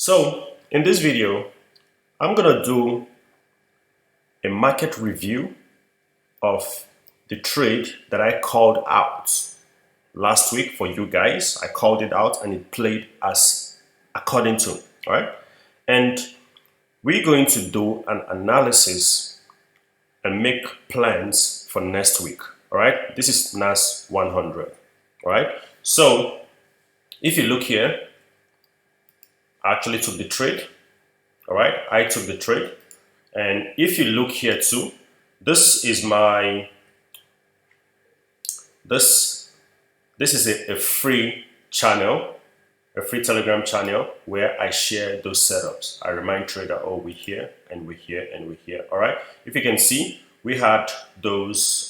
So in this video, I'm gonna do a market review of the trade that I called out last week for you guys. I called it out and it played as according to, all right? And we're going to do an analysis and make plans for next week, all right? This is NAS 100, all right? So if you look here, I actually took the trade, all right? I took the trade. And if you look here too, this is my, this is a free channel, a free Telegram channel where I share those setups. I remind trader, oh, we're here and we're here and we're here, all right? If you can see, we had those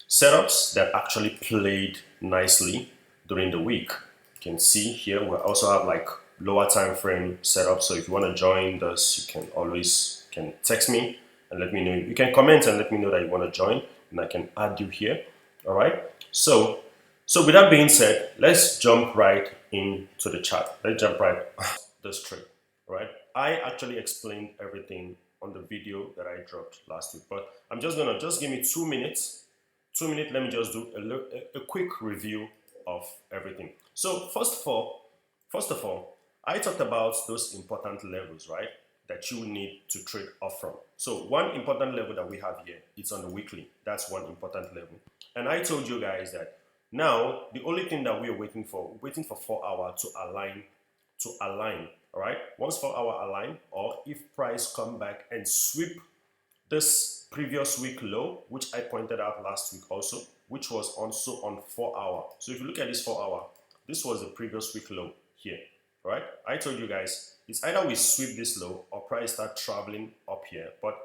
setups that actually played nicely during the week. You can see here, we also have like lower time frame setup. So if you want to join this, you can always text me and let me know. You can comment and let me know that you want to join and I can add you here. All right. So with that being said, let's jump right into the chart. Let's jump right this trade. All right. I actually explained everything on the video that I dropped last week, but I'm just gonna give me 2 minutes. 2 minutes. Let me just do a quick review of everything. So first of all, I talked about those important levels, right, that you need to trade off from. So one important level that we have here, it's on the weekly. That's one important level. And I told you guys that now the only thing that we're waiting for 4 hours to align, all right? Once 4 hour align, or if price come back and sweep this previous week low, which I pointed out last week also, which was also on 4 hour. So if you look at this 4 hour, this was the previous week low here, right? I told you guys, it's either we sweep this low or price start traveling up here. But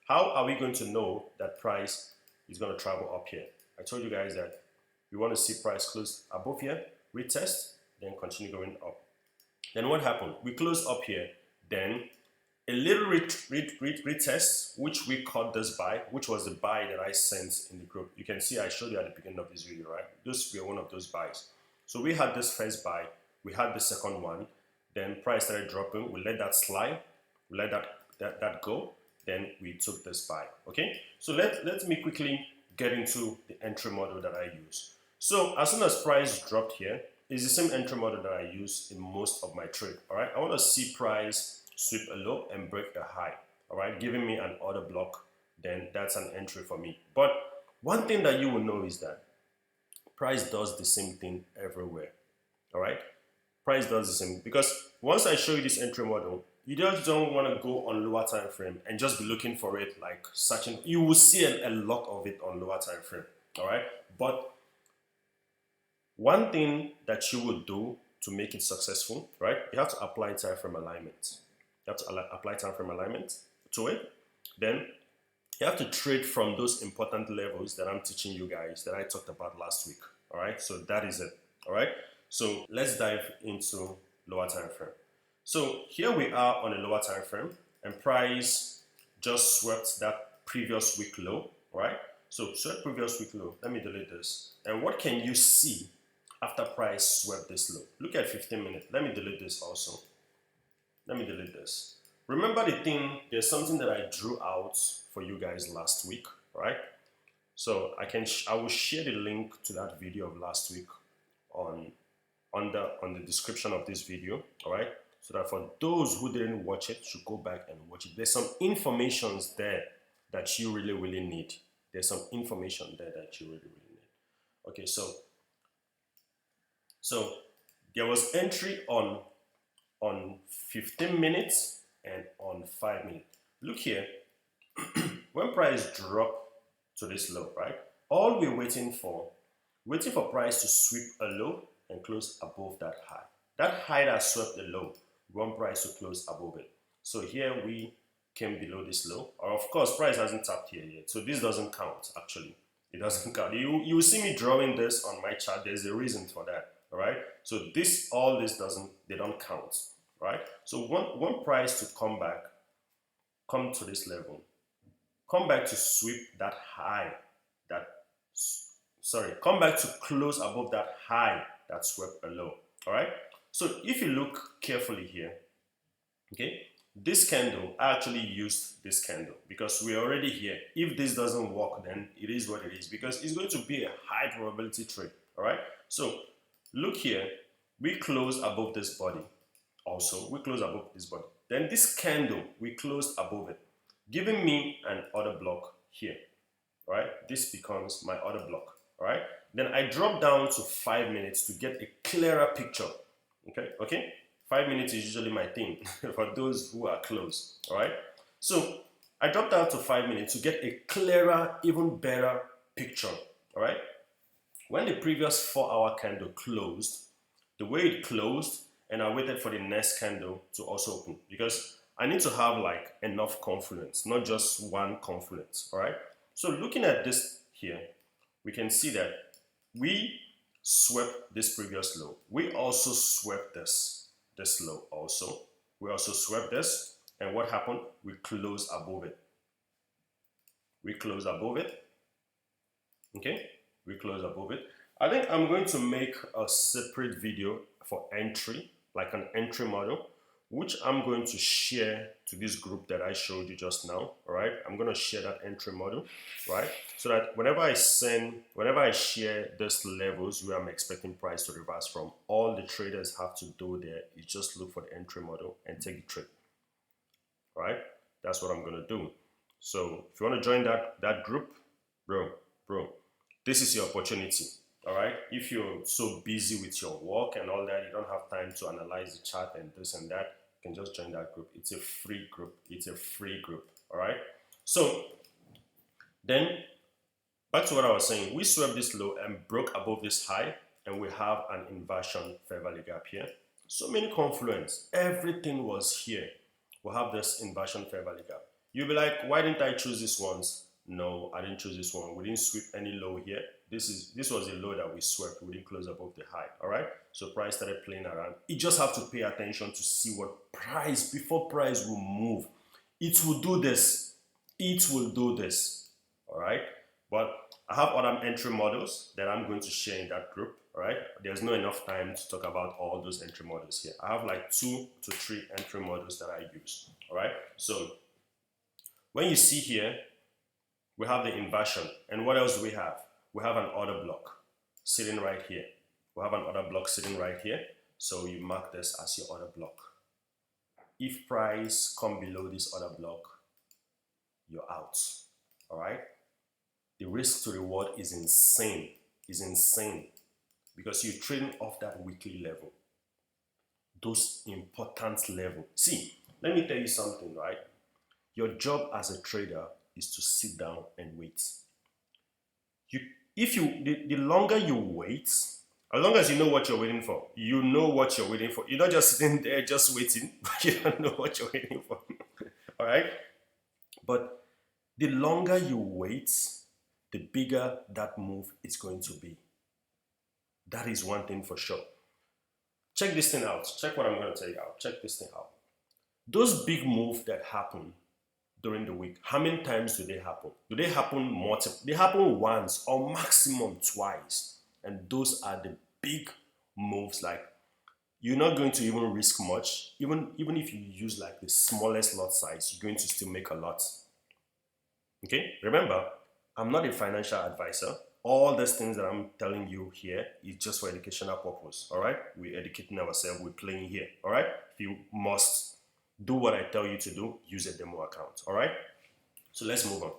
how are we going to know that price is going to travel up here? I told you guys that we want to see price close above here, retest, then continue going up. Then what happened? We close up here, then a little retest, which we caught this buy, which was the buy that I sent in the group. You can see I showed you at the beginning of this video, right? Those were one of those buys. So we had this first buy, we had the second one, then price started dropping, we let that slide, we let that go, then we took this buy, okay? So let me quickly get into the entry model that I use. So as soon as price dropped here, it's the same entry model that I use in most of my trade, all right? I want to see price sweep a low and break a high, all right? Giving me an order block, then that's an entry for me. But one thing that you will know is that price does the same thing everywhere, all right? Price does the same, because once I show you this entry model, you just don't want to go on lower time frame and just be looking for it, like searching. You will see a lot of it on lower time frame, all right? But one thing that you would do to make it successful, right? You have to apply time frame alignment. You have to apply time frame alignment to it. Then you have to trade from those important levels that I'm teaching you guys that I talked about last week. All right, so that is it. All right, so let's dive into lower time frame. So here we are on a lower time frame, and price just swept that previous week low. All right, so swept previous week low. Let me delete this. And what can you see after price swept this low? Look at 15 minutes. Let me delete this also. Let me delete this. Remember the thing, there's something that I drew out for you guys last week, right? So I will share the link to that video of last week on the description of this video, all right? So that for those who didn't watch it, should go back and watch it. There's some informations there that you really need. There's some information there that you really need. Okay, so there was entry on 15 minutes and on 5 minutes. Look here, when price drop to this low, right? All we're waiting for price to sweep a low and close above that high. That high that swept the low, we want price to close above it. So here we came below this low, or of course price hasn't tapped here yet. So this doesn't count actually. It doesn't count. You will see me drawing this on my chart. There's a reason for that. All right. So all this they don't count. Right. So one price to come to this level, come back to sweep that high, come back to close above that high that swept a low. All right. So if you look carefully here, Okay, this candle, I actually used this candle because we're already here. If this doesn't work, then it is what it is because it's going to be a high probability trade. All right, so look here, we close above this body. Also, we close above this body. Then this candle, we closed above it, giving me an order block here. All right, this becomes my order block. All right, then I drop down to 5 minutes to get a clearer picture. Okay, 5 minutes is usually my thing for those who are close. All right, so I drop down to 5 minutes to get a clearer, even better picture. All right, when the previous 4-hour candle closed, the way it closed, and I waited for the next candle to also open because I need to have like enough confluence, not just one confluence. All right, so looking at this here, we can see that we swept this previous low. We also swept this low also. We also swept this, and what happened? We closed above it. We closed above it. Okay, we close above it. I think I'm going to make a separate video for entry, like an entry model, which I'm going to share to this group that I showed you just now. All right, I'm going to share that entry model, right? So that whenever I share these levels where I'm expecting price to reverse from, all the traders have to do there is just look for the entry model and take the trade. All right, that's what I'm going to do. So if you want to join that group, bro, this is your opportunity. All right, if you're so busy with your work and all that, you don't have time to analyze the chart and this and that, you can just join that group. It's a free group. It's a free group. All right, so then back to what I was saying, we swept this low and broke above this high, and we have an inversion fair value gap here. So many confluence, everything was here. We'll have this inversion fair value gap. You'll be like, why didn't I choose this ones? No, I didn't choose this one. We didn't sweep any low here. This was a low that we swept. We didn't close above the high. All right. So price started playing around. You just have to pay attention to see what price, before price will move. It will do this. It will do this. All right. But I have other entry models that I'm going to share in that group. All right. There's not enough time to talk about all those entry models here. I have like 2 to 3 entry models that I use. All right. So when you see here, we have the inversion. And what else do we have? We have an order block sitting right here. We have an order block sitting right here. So you mark this as your order block. If price come below this order block, you're out. All right? The risk to reward is insane. Is insane. Because you're trading off that weekly level. Those important level. See, let me tell you something, right? Your job as a trader is to sit down and wait. The longer you wait, as long as you know what you're waiting for, you know what you're waiting for. You're not just sitting there just waiting, but you don't know what you're waiting for. All right? But the longer you wait, the bigger that move is going to be. That is one thing for sure. Check this thing out. Check what I'm going to tell you out. Check this thing out. Those big moves that happen during the week, how many times do they happen? Do they happen multiple? They happen once or maximum twice. And those are the big moves. Like, you're not going to even risk much. Even if you use like the smallest lot size, you're going to still make a lot. Okay? Remember, I'm not a financial advisor. All these things that I'm telling you here is just for educational purpose. All right? We're educating ourselves. We're playing here. All right? If you must do what I tell you to do, use a demo account. All right? So let's move on.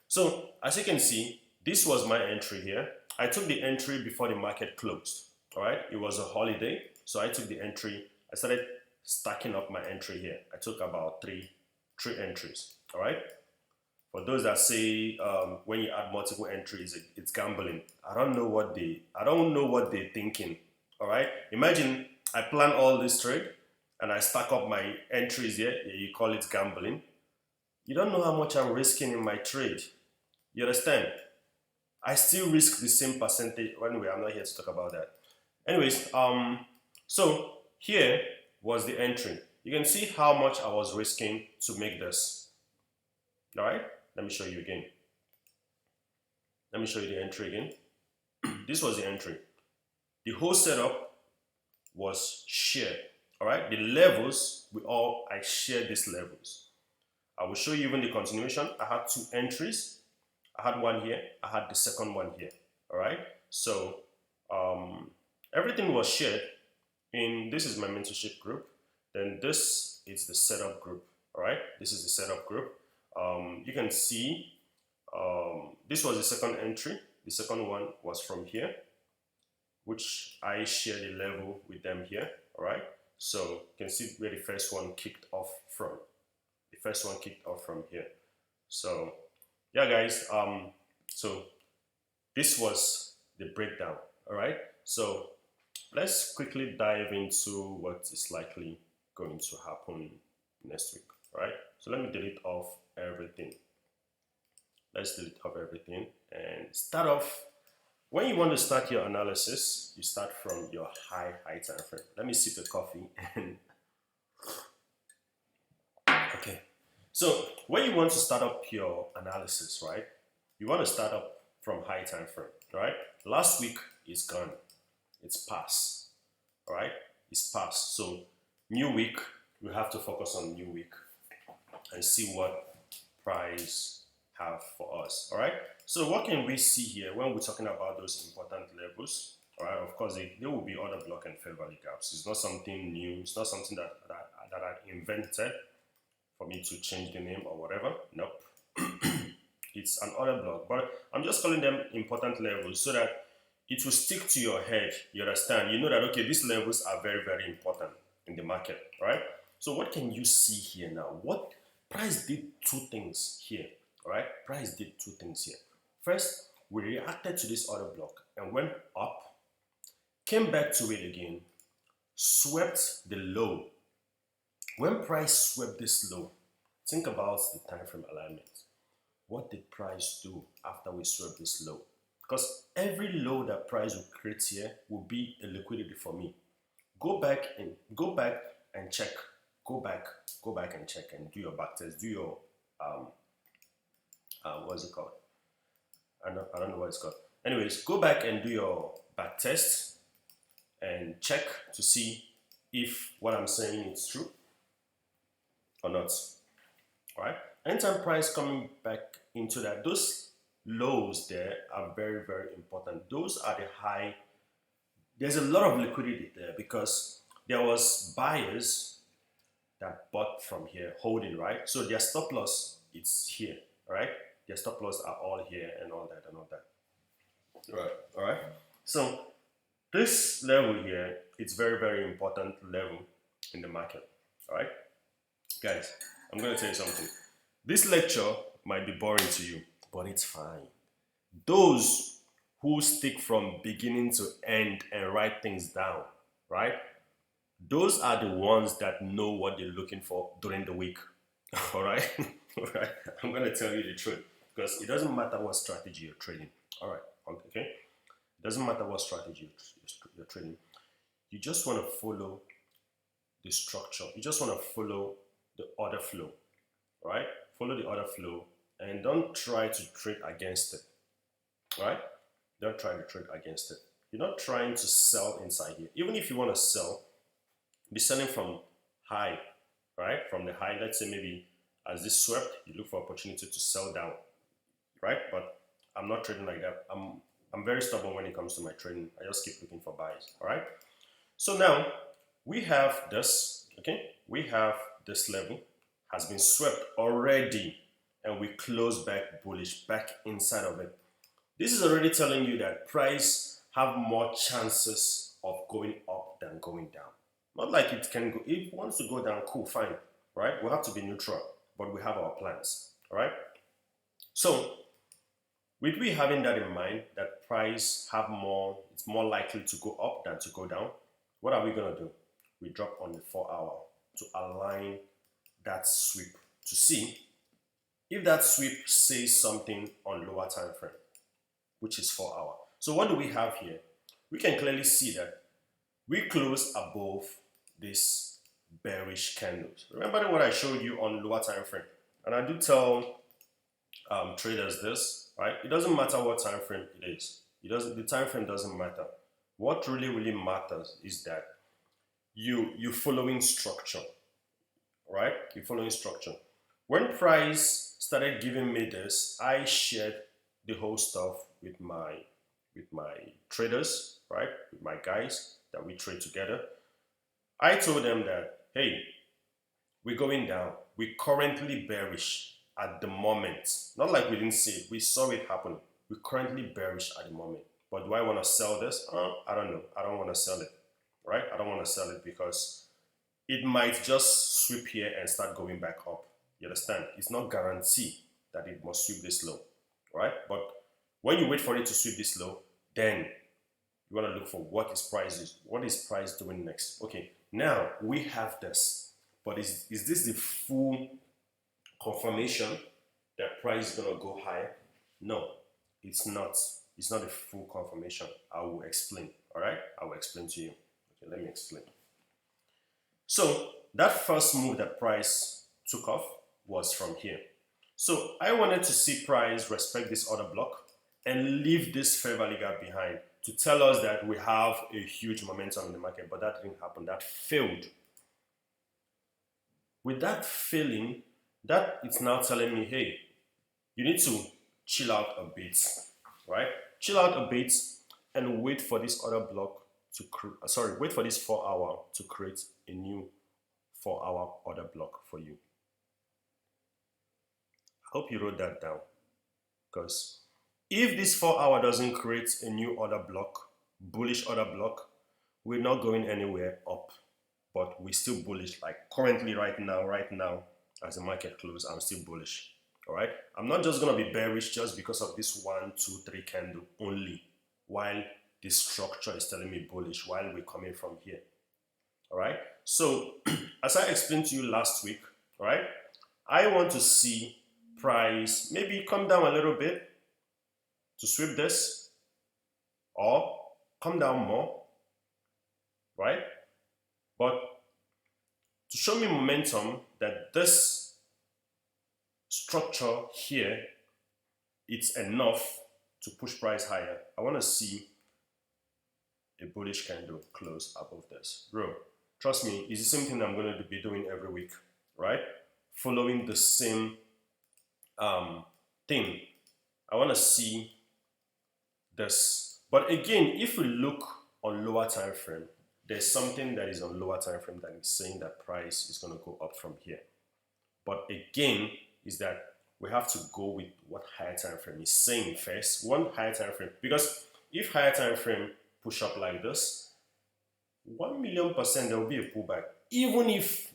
So as you can see, this was my entry here. I took the entry before the market closed. All right? It was a holiday. So I took the entry. I started stacking up my entry here. I took about three entries. All right? For those that say when you add multiple entries, it's gambling. I don't know what they're thinking. All right? Imagine I plan all this trade and I stack up my entries here. You call it gambling. You don't know how much I'm risking in my trade. You understand? I still risk the same percentage. Anyway, I'm not here to talk about that. Anyways, so here was the entry. You can see how much I was risking to make this. All right? Let me show you again. Let me show you the entry again. This was the entry. The whole setup was sheer. All right, the levels, I share these levels. I will show you even the continuation. I had 2 entries. I had one here. I had the second one here. All right. So everything was shared in, this is my mentorship group. Then this is the setup group. All right. This is the setup group. You can see this was the second entry. The second one was from here, which I share the level with them here. All right. So you can see where the first one kicked off from. The first one kicked off from here. So yeah, guys. So this was the breakdown. All right. So let's quickly dive into what is likely going to happen next week. All right. So let me delete off everything. Let's delete off everything and start off. When you want to start your analysis, you start from your high time frame. Let me sip the coffee and okay. So when you want to start up your analysis, right? You want to start up from high time frame, right? Last week is gone. It's past. All right? It's past. So new week, we have to focus on new week and see what price have for us. All right. So what can we see here when we're talking about those important levels? All right. Of course, there will be other block and fair value gaps. It's not something new. It's not something that I invented for me to change the name or whatever. Nope. It's an order block, but I'm just calling them important levels so that it will stick to your head. You understand? You know that, okay, these levels are very, very important in the market, right? So what can you see here now? What price did 2 things here, all right? Price did 2 things here. First, we reacted to this order block and went up, came back to it again, swept the low. When price swept this low, think about the time frame alignment. What did price do after we swept this low? Because every low that price will create here will be a liquidity for me. Go back and check. Go back and check and do your back test. Do your what's it called? I don't know what it's called. Anyways, go back and do your back test and check to see if what I'm saying is true or not. All right. Anytime price coming back into that, those lows there are very, very important. Those are the high. There's a lot of liquidity there because there was buyers that bought from here, holding, right? So their stop loss is here, right? Their stop loss are all here and all that and all that. Right, all right. So this level here, it's very, very important level in the market, all right? Guys, I'm going to tell you something. This lecture might be boring to you, but it's fine. Those who stick from beginning to end and write things down, right? Those are the ones that know what they're looking for during the week. All right? All right. I'm going to tell you the truth because it doesn't matter what strategy you're trading. All right. Okay. It doesn't matter what strategy you're trading. You just want to follow the structure. You just want to follow the order flow. All right? Follow the order flow and don't try to trade against it. All right? Don't try to trade against it. You're not trying to sell inside here. Even if you want to sell, be selling from high, right? From the high, let's say maybe as this swept, you look for opportunity to sell down, right? But I'm not trading like that. I'm very stubborn when it comes to my trading. I just keep looking for buys, all right? So now we have this, okay? We have this level has been swept already and we close back bullish back inside of it. This is already telling you that price have more chances of going up than going down. Not like it can go, if it wants to go down, cool, fine, right? We have to be neutral, but we have our plans, all right? So, with we having that in mind, that price have more, it's more likely to go up than to go down, what are we gonna do? We drop on the 4-hour to align that sweep to see if that sweep says something on lower time frame, which is 4-hour. So what do we have here? We can clearly see that we close above this bearish candles. Remember what I showed you on lower time frame, and I do tell traders this, right? It doesn't matter what time frame it is. The time frame doesn't matter. What really matters is that you following structure, right? You following structure. When price started giving me this, I shared the whole stuff with my traders, right? With my guys that we trade together. I told them that, hey, we're going down. We're currently bearish at the moment. Not like we didn't see it. We saw it happen. We're currently bearish at the moment. But do I want to sell this? I don't know. I don't want to sell it, right? I don't want to sell it because it might just sweep here and start going back up. You understand? It's not guaranteed that it must sweep this low, right? But when you wait for it to sweep this low, then you want to look for what is price doing next. Okay, now we have this, but is this the full confirmation that price is going to go higher? No, it's not. It's not a full confirmation. I will explain. All right, I will explain to you. Okay, let me explain. So that first move that price took off was from here. So I wanted to see price respect this order block and leave this fair value gap behind to tell us that we have a huge momentum in the market, but that didn't happen. That failed. With that failing, that it's now telling me, hey, you need to chill out a bit, right? Chill out a bit and wait for this order block to wait for this 4 hour to create a new 4 hour order block for you. I hope you wrote that down, because if this 4 hour doesn't create a new order block, bullish order block, we're not going anywhere up, but we're still bullish. Like currently right now, as the market closes, I'm still bullish. All right. I'm not just going to be bearish just because of this 1, 2, 3 candle only, while this structure is telling me bullish, while we're coming from here. All right. So as I explained to you last week, all right, I want to see price maybe come down a little bit to sweep this, or come down more, right? But to show me momentum that this structure here, it's enough to push price higher, I want to see a bullish candle close above this. Bro, trust me, it's the same thing I'm going to be doing every week, right? Following the same thing. I want to see this. But again, if we look on lower time frame, there's something that is on lower time frame that is saying that price is going to go up from here. But again, is that we have to go with what higher time frame is saying first. One higher time frame, because if higher time frame push up like this, 1,000,000% there will be a pullback. Even if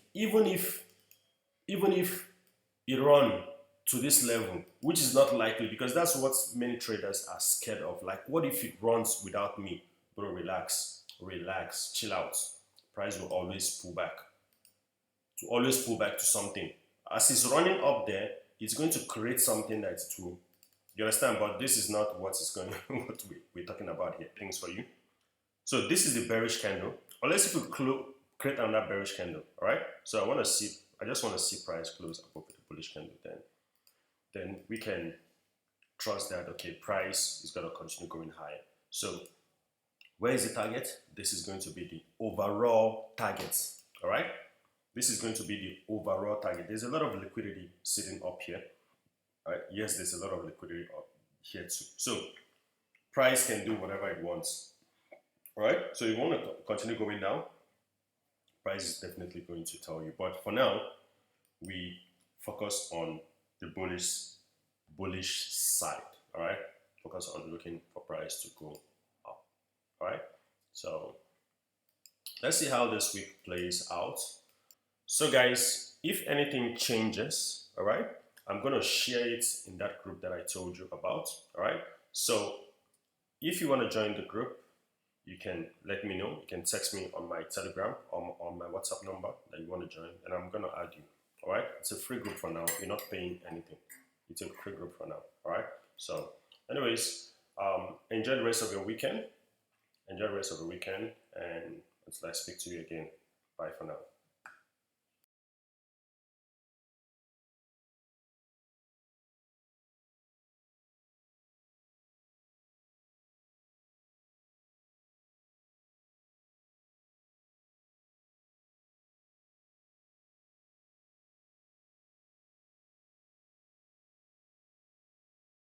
it run to this level, which is not likely, because that's what many traders are scared of. Like, what if it runs without me? Bro, relax, chill out. Price will always pull back. To something. As it's running up there, it's going to create something that's true. You understand? But this is not what we're talking about here. Things for you. So this is the bearish candle. Unless if we create another bearish candle, all right? So I just want to see price close above the bullish candle. Then we can trust that, okay, price is going to continue going higher. So where is the target? This is going to be the overall target, all right? This is going to be the overall target. There's a lot of liquidity sitting up here. All right? Yes, there's a lot of liquidity up here too. So price can do whatever it wants. All right? So if you want to continue going down, price is definitely going to tell you. But for now, we focus on the bullish side. All right? Focus on looking for price to go up. All right? So let's see how this week plays out. So guys, if anything changes, all right, I'm going to share it in that group that I told you about, all right? So if you want to join the group, you can let me know. You can text me on my Telegram or on my WhatsApp number that you want to join, and I'm going to add you, all right? It's a free group for now. You're not paying anything. It's a free group for now, all right? So anyways, enjoy the rest of your weekend. And let's speak to you again. Bye for now.